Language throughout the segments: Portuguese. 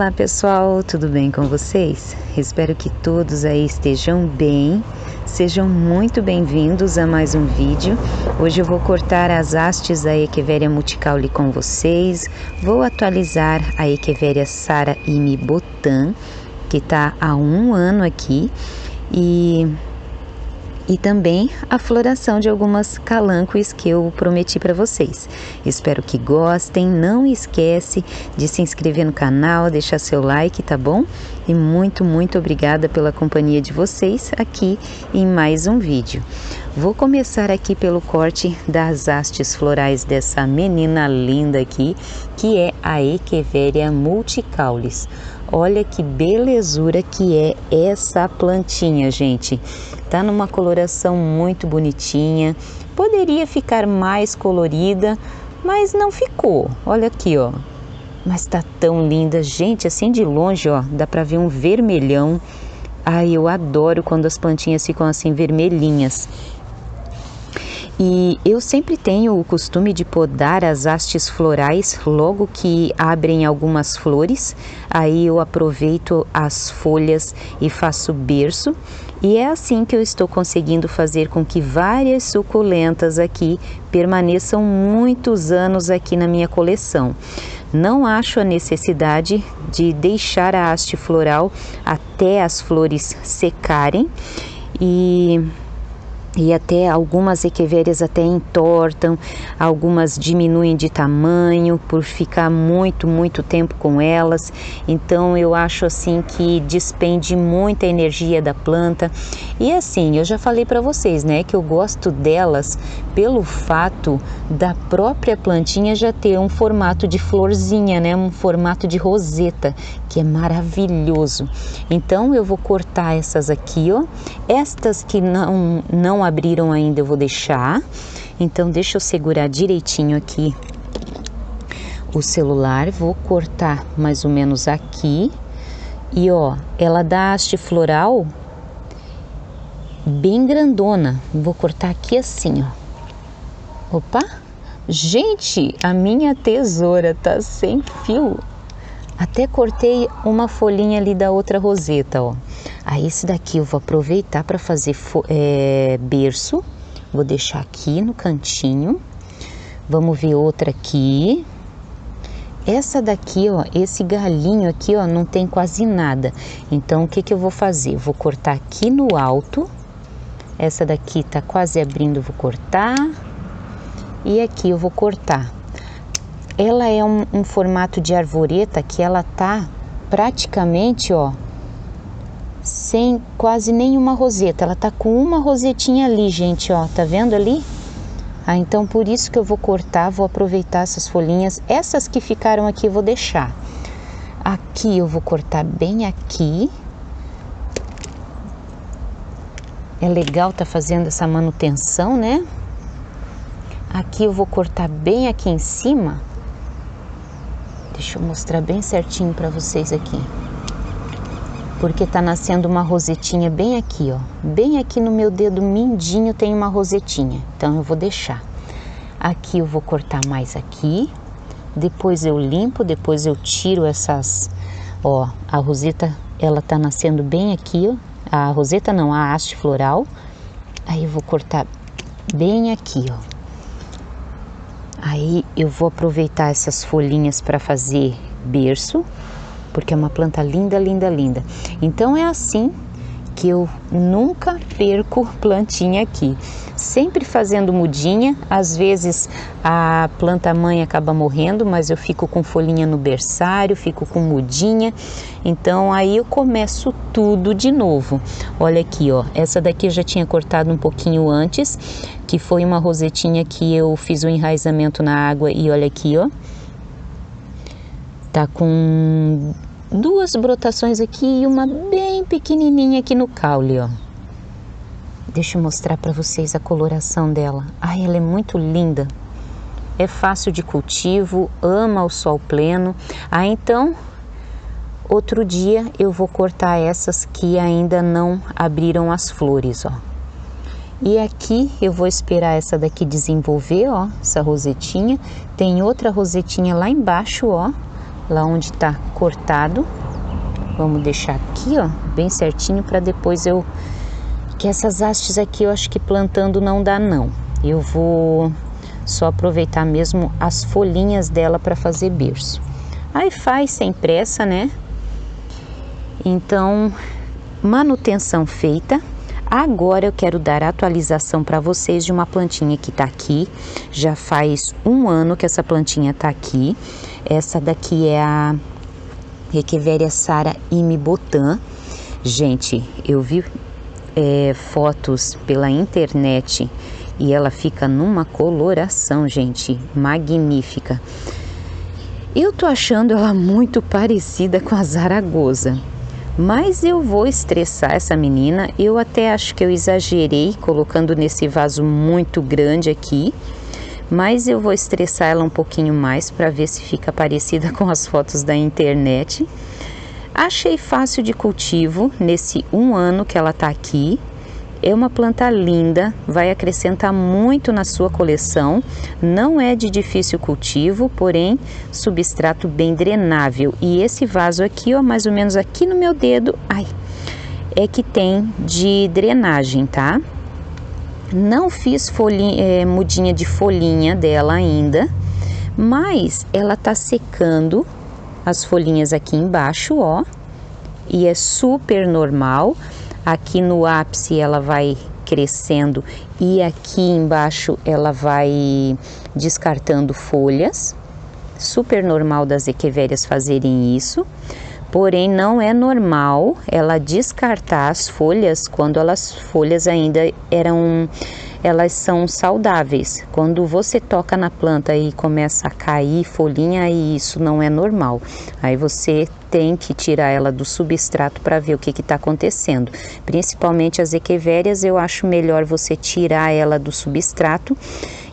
Olá pessoal, tudo bem com vocês? Espero que todos aí estejam bem. Sejam muito bem-vindos a mais um vídeo. Hoje eu vou cortar as hastes da Echeveria multicaule com vocês. Vou atualizar a Echeveria Sara Imi Botan, que está há 1 ano aqui, e também a floração de algumas calânqueas que eu prometi para vocês. Espero que gostem, não esquece de se inscrever no canal, deixar seu like, tá bom? E muito obrigada pela companhia de vocês aqui em mais um vídeo. Vou começar aqui pelo corte das hastes florais dessa menina linda aqui, que é a Echeveria multicaulis. Olha que belezura que é essa plantinha, gente. Tá numa coloração muito bonitinha. Poderia ficar mais colorida, mas não ficou. Olha aqui, ó. Mas tá tão linda, gente, assim de longe, ó, dá pra ver um vermelhão. Ai, eu adoro quando as plantinhas ficam assim vermelhinhas. E eu sempre tenho o costume de podar as hastes florais logo que abrem algumas flores. Aí eu aproveito as folhas e faço berço. E é assim que eu estou conseguindo fazer com que várias suculentas aqui permaneçam muitos anos aqui na minha coleção. Não acho a necessidade de deixar a haste floral até as flores secarem e até algumas echeverias até entortam, algumas diminuem de tamanho por ficar muito tempo com elas. Então eu acho assim que despende muita energia da planta. E assim, eu já falei para vocês, né, que eu gosto delas pelo fato da própria plantinha já ter um formato de florzinha, né, um formato de roseta, que é maravilhoso. Então eu vou cortar essas aqui, ó. Estas que não abriram ainda eu vou deixar. Então deixa eu segurar direitinho aqui o celular, vou cortar mais ou menos aqui. E ó, ela dá haste floral bem grandona. Vou cortar aqui assim, ó. Opa! Gente, a minha tesoura tá sem fio. Até cortei uma folhinha ali da outra roseta, ó. Aí esse daqui eu vou aproveitar para fazer berço. Vou deixar aqui no cantinho. Vamos ver outra aqui. Essa daqui, ó, esse galinho aqui, ó, não tem quase nada. Então o que que eu vou fazer? Vou cortar aqui no alto. Essa daqui tá quase abrindo, vou cortar. E aqui eu vou cortar. Ela é um formato de arvoreta que ela tá praticamente, ó, sem quase nenhuma roseta. Ela tá com uma rosetinha ali, gente, ó, tá vendo ali? Ah, então por isso que eu vou cortar, vou aproveitar essas folhinhas. Essas que ficaram aqui eu vou deixar. Aqui eu vou cortar bem aqui. É legal tá fazendo essa manutenção, né? Aqui eu vou cortar bem aqui em cima. Deixa eu mostrar bem certinho para vocês aqui. Porque tá nascendo uma rosetinha bem aqui, ó. Bem aqui no meu dedo mindinho tem uma rosetinha. Então eu vou deixar. Aqui eu vou cortar mais aqui. Depois eu limpo, depois eu tiro essas... Ó, a roseta, ela tá nascendo bem aqui, ó. A roseta não, a haste floral. Aí eu vou cortar bem aqui, ó. Aí eu vou aproveitar essas folhinhas para fazer berço, porque é uma planta linda. Então é assim que eu nunca perco plantinha aqui. Sempre fazendo mudinha, às vezes a planta mãe acaba morrendo, mas eu fico com folhinha no berçário, fico com mudinha. Então aí eu começo tudo de novo. Olha aqui, ó, essa daqui eu já tinha cortado um pouquinho antes, que foi uma rosetinha que eu fiz o enraizamento na água e olha aqui, ó. Tá com 2 brotações aqui e uma bem pequenininha aqui no caule, ó. Deixa eu mostrar para vocês a coloração dela. Ai, ela é muito linda. É fácil de cultivo, ama o sol pleno. Ah, então, outro dia eu vou cortar essas que ainda não abriram as flores, ó. E aqui eu vou esperar essa daqui desenvolver, ó, essa rosetinha. Tem outra rosetinha lá embaixo, ó. lá onde tá cortado. Vamos deixar aqui, ó, bem certinho para depois que essas hastes aqui eu acho que plantando não dá não. Eu vou só aproveitar mesmo as folhinhas dela para fazer berço. Aí faz sem pressa, né? Então, manutenção feita. Agora eu quero dar a atualização para vocês de uma plantinha que tá aqui. Já faz 1 ano que essa plantinha tá aqui. Essa daqui é a Echeveria Sara Imibotan. Gente, eu vi fotos pela internet e ela fica numa coloração, gente, magnífica. Eu tô achando ela muito parecida com a Zaragoza, mas eu vou estressar essa menina. Eu até acho que eu exagerei colocando nesse vaso muito grande aqui, mas eu vou estressar ela um pouquinho mais para ver se fica parecida com as fotos da internet. Achei fácil de cultivo nesse 1 ano que ela tá aqui. É uma planta linda, vai acrescentar muito na sua coleção. Não é de difícil cultivo, porém substrato bem drenável. E esse vaso aqui, ó, mais ou menos aqui no meu dedo, é que tem de drenagem, tá? Não fiz mudinha de folhinha dela ainda, mas ela tá secando as folhinhas aqui embaixo, ó. E é super normal. Aqui no ápice ela vai crescendo e aqui embaixo ela vai descartando folhas. Super normal das echeverias fazerem isso. Porém, não é normal ela descartar as folhas quando as folhas ainda elas são saudáveis. Quando você toca na planta e começa a cair folhinha, aí isso não é normal. Aí você tem que tirar ela do substrato para ver o que está acontecendo. Principalmente as echeverias, eu acho melhor você tirar ela do substrato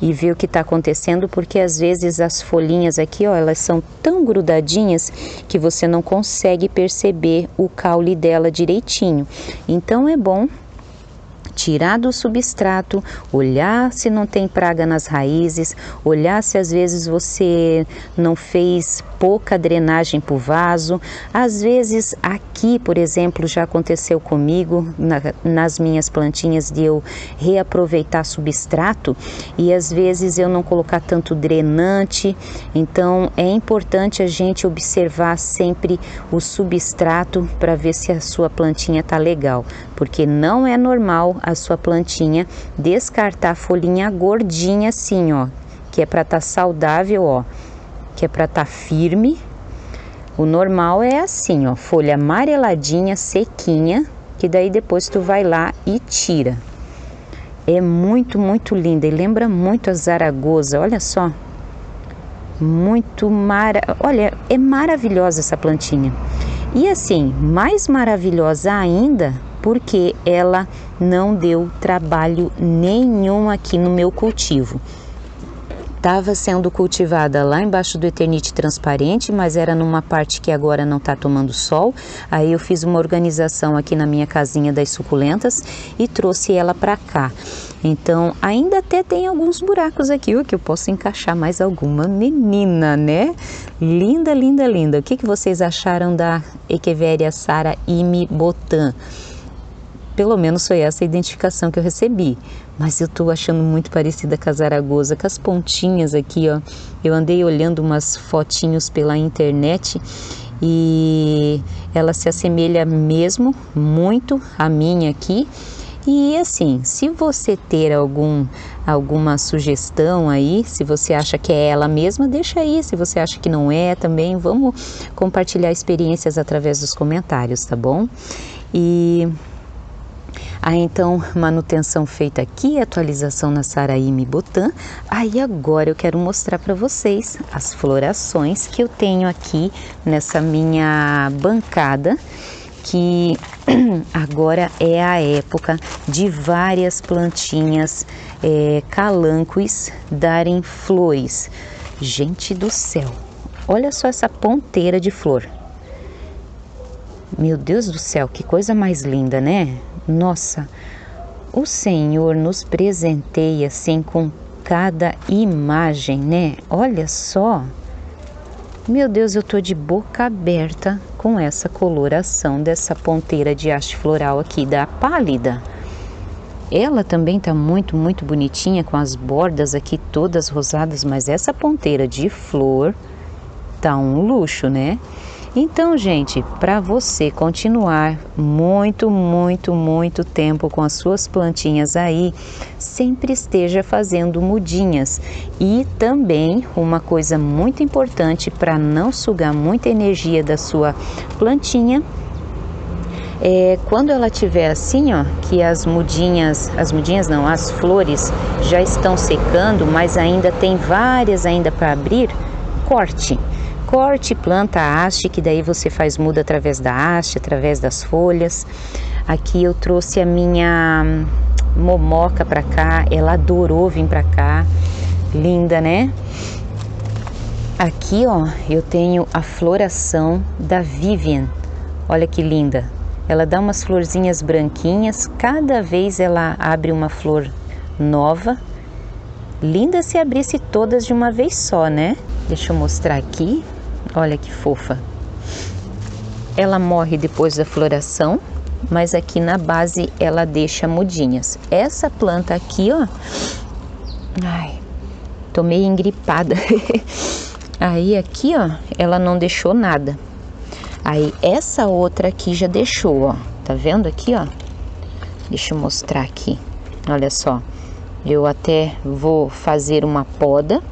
e ver o que está acontecendo, porque às vezes as folhinhas aqui, ó, elas são tão grudadinhas que você não consegue perceber o caule dela direitinho. Então é bom tirar do substrato, olhar se não tem praga nas raízes, olhar se às vezes você não fez pouca drenagem para o vaso. Às vezes aqui, por exemplo, já aconteceu comigo nas minhas plantinhas de eu reaproveitar substrato e às vezes eu não colocar tanto drenante. Então é importante a gente observar sempre o substrato para ver se a sua plantinha tá legal, porque não é normal a sua plantinha descartar folhinha gordinha assim, ó, que é para estar saudável, ó, que é para estar firme. O normal é assim, ó, folha amareladinha, sequinha, que daí depois tu vai lá e tira. É muito, muito linda e lembra muito a Zaragoza, olha só. Olha, é maravilhosa essa plantinha. E assim, mais maravilhosa ainda, porque ela não deu trabalho nenhum aqui no meu cultivo. Estava sendo cultivada lá embaixo do Eternite transparente, mas era numa parte que agora não está tomando sol. Aí eu fiz uma organização aqui na minha casinha das suculentas e trouxe ela para cá. Então ainda até tem alguns buracos aqui, ó, que eu posso encaixar mais alguma menina, né? Linda, linda, linda. O que vocês acharam da Echeveria Sara Imibotan? Pelo menos foi essa a identificação que eu recebi. Mas eu tô achando muito parecida com a Zaragoza, com as pontinhas aqui, ó. Eu andei olhando umas fotinhos pela internet e ela se assemelha mesmo muito à minha aqui. E assim, se você ter alguma sugestão aí, se você acha que é ela mesma, deixa aí. Se você acha que não é, também vamos compartilhar experiências através dos comentários, tá bom? Então, manutenção feita aqui, atualização na Sara Imibotan. Aí agora eu quero mostrar para vocês as florações que eu tenho aqui nessa minha bancada, que agora é a época de várias plantinhas calânqueas darem flores. Gente do céu, olha só essa ponteira de flor. Meu Deus do céu, que coisa mais linda, né? Nossa, o Senhor nos presenteia assim com cada imagem, né? Olha só. Meu Deus, eu tô de boca aberta com essa coloração dessa ponteira de haste floral aqui da pálida. Ela também tá muito, muito bonitinha com as bordas aqui todas rosadas, mas essa ponteira de flor tá um luxo, né? Então, gente, para você continuar muito, muito, muito tempo com as suas plantinhas aí, sempre esteja fazendo mudinhas. E também uma coisa muito importante para não sugar muita energia da sua plantinha, quando ela tiver assim, ó, que as flores já estão secando, mas ainda tem várias ainda para abrir, corte, planta a haste, que daí você faz muda através da haste, através das folhas. Aqui eu trouxe a minha momoca para cá, ela adorou vir para cá, linda, né? Aqui, ó, eu tenho a floração da Vivian, olha que linda. Ela dá umas florzinhas branquinhas, cada vez ela abre uma flor nova. Linda se abrisse todas de uma vez só, né? Deixa eu mostrar aqui. Olha que fofa. Ela morre depois da floração, mas aqui na base ela deixa mudinhas. Essa planta aqui, ó. Ai, tô meio engripada. Aí aqui, ó, ela não deixou nada. Aí essa outra aqui já deixou, ó. Tá vendo aqui, ó? Deixa eu mostrar aqui. Olha só. Eu até vou fazer uma poda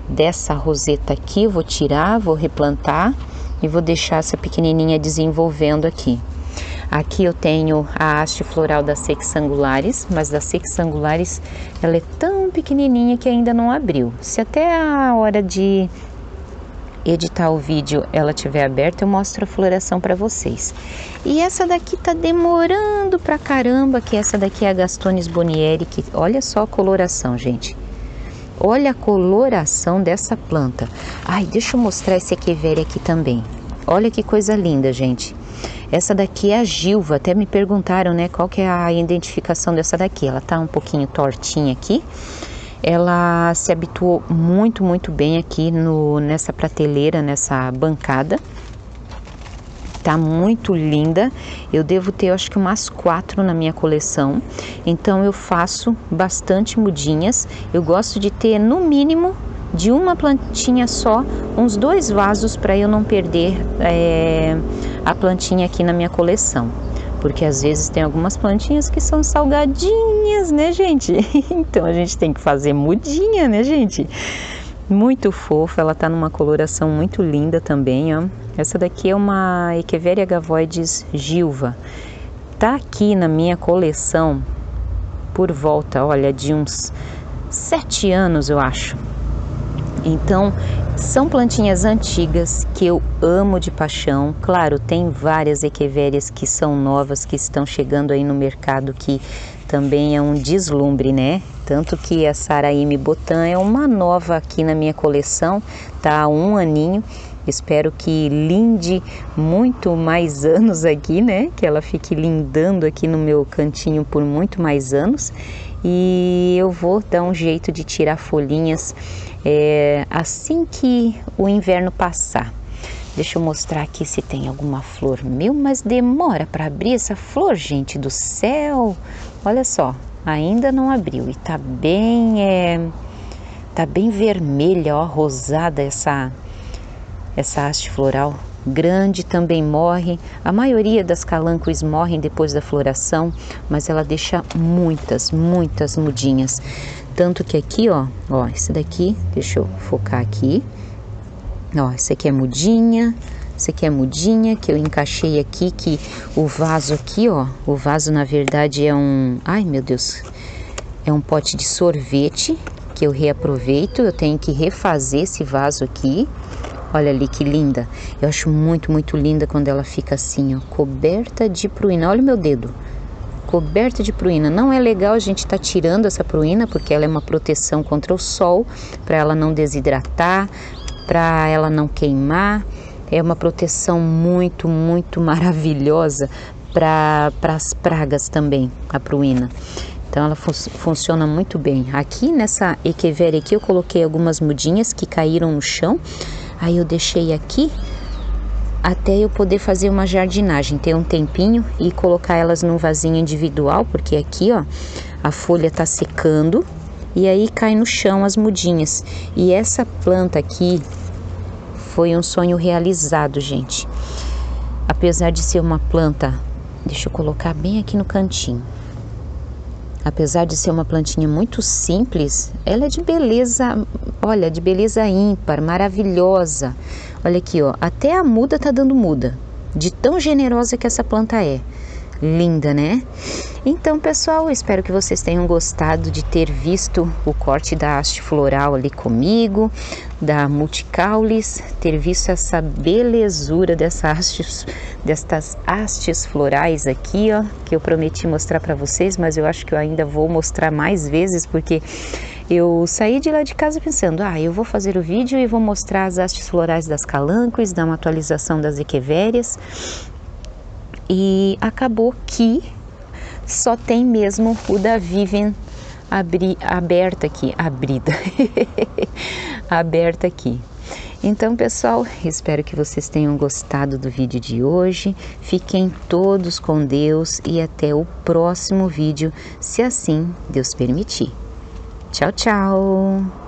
dessa roseta aqui, vou tirar, vou replantar e vou deixar essa pequenininha desenvolvendo aqui. Aqui eu tenho a haste floral da Sexangularis, mas da Sexangularis ela é tão pequenininha que ainda não abriu. Se até a hora de editar o vídeo ela tiver aberta, eu mostro a floração para vocês. E essa daqui tá demorando pra caramba, que essa daqui é a Gastones Bonnieri, que olha só a coloração, gente. Olha a coloração dessa planta. Ai, deixa eu mostrar esse Echeveria aqui também. Olha que coisa linda, gente. Essa daqui é a Gilva. Até me perguntaram, né, qual que é a identificação dessa daqui. Ela tá um pouquinho tortinha aqui. Ela se habituou muito, muito bem aqui nessa prateleira, nessa bancada. Tá muito linda. Eu devo ter, eu acho que umas 4 na minha coleção. Então eu faço bastante mudinhas. Eu gosto de ter no mínimo de uma plantinha só, uns 2 vasos, para eu não perder a plantinha aqui na minha coleção. Porque às vezes tem algumas plantinhas que são salgadinhas, né, gente? Então a gente tem que fazer mudinha, né, gente? Muito fofa, ela tá numa coloração muito linda também, ó. Essa daqui é uma Echeveria Gavoides Gilva. Tá aqui na minha coleção por volta, olha, de uns 7 anos, eu acho. Então, são plantinhas antigas que eu amo de paixão. Claro, tem várias Echeverias que são novas, que estão chegando aí no mercado, que também é um deslumbre, né? Tanto que a Saraime Botan é uma nova aqui na minha coleção, tá há 1 aninho. Espero que linde muito mais anos aqui, né? Que ela fique lindando aqui no meu cantinho por muito mais anos. E eu vou dar um jeito de tirar folhinhas assim que o inverno passar. Deixa eu mostrar aqui se tem alguma flor. Mas demora para abrir essa flor, gente do céu. Olha só, ainda não abriu e tá bem vermelha, ó, rosada essa haste floral. Grande também morre. A maioria das calancos morrem depois da floração, mas ela deixa muitas, muitas mudinhas. Tanto que aqui, ó, esse daqui, deixa eu focar aqui. Ó, esse aqui é mudinha. Esse aqui é mudinha, que eu encaixei aqui, que o vaso aqui, ó, o vaso na verdade é ai meu Deus, é um pote de sorvete que eu reaproveito. Eu tenho que refazer esse vaso aqui. Olha ali que linda. Eu acho muito, muito linda quando ela fica assim, ó, coberta de pruína. Olha o meu dedo. Coberta de pruína. Não é legal a gente tá tirando essa pruína, porque ela é uma proteção contra o sol, para ela não desidratar, para ela não queimar. É uma proteção muito, muito maravilhosa para as pragas também, a pruína. Então ela funciona muito bem. Aqui nessa Echeveria aqui eu coloquei algumas mudinhas que caíram no chão. Aí eu deixei aqui até eu poder fazer uma jardinagem, ter um tempinho e colocar elas num vasinho individual, porque aqui, ó, a folha tá secando e aí cai no chão as mudinhas. E essa planta aqui foi um sonho realizado, gente. Apesar de ser uma planta, deixa eu colocar bem aqui no cantinho. Apesar de ser uma plantinha muito simples, ela é de beleza, olha, de beleza ímpar, maravilhosa. Olha aqui, ó, até a muda tá dando muda, de tão generosa que essa planta é. Linda, né? Então, pessoal, eu espero que vocês tenham gostado de ter visto o corte da haste floral ali comigo, da multicaulis, ter visto essa belezura destas hastes florais aqui, ó, que eu prometi mostrar para vocês, mas eu acho que eu ainda vou mostrar mais vezes, porque eu saí de lá de casa pensando, eu vou fazer o vídeo e vou mostrar as hastes florais das calancus, dar uma atualização das echeverias. E acabou que só tem mesmo o da Vivian aberta aqui, aberta aqui. Então, pessoal, espero que vocês tenham gostado do vídeo de hoje. Fiquem todos com Deus e até o próximo vídeo, se assim Deus permitir. Tchau, tchau!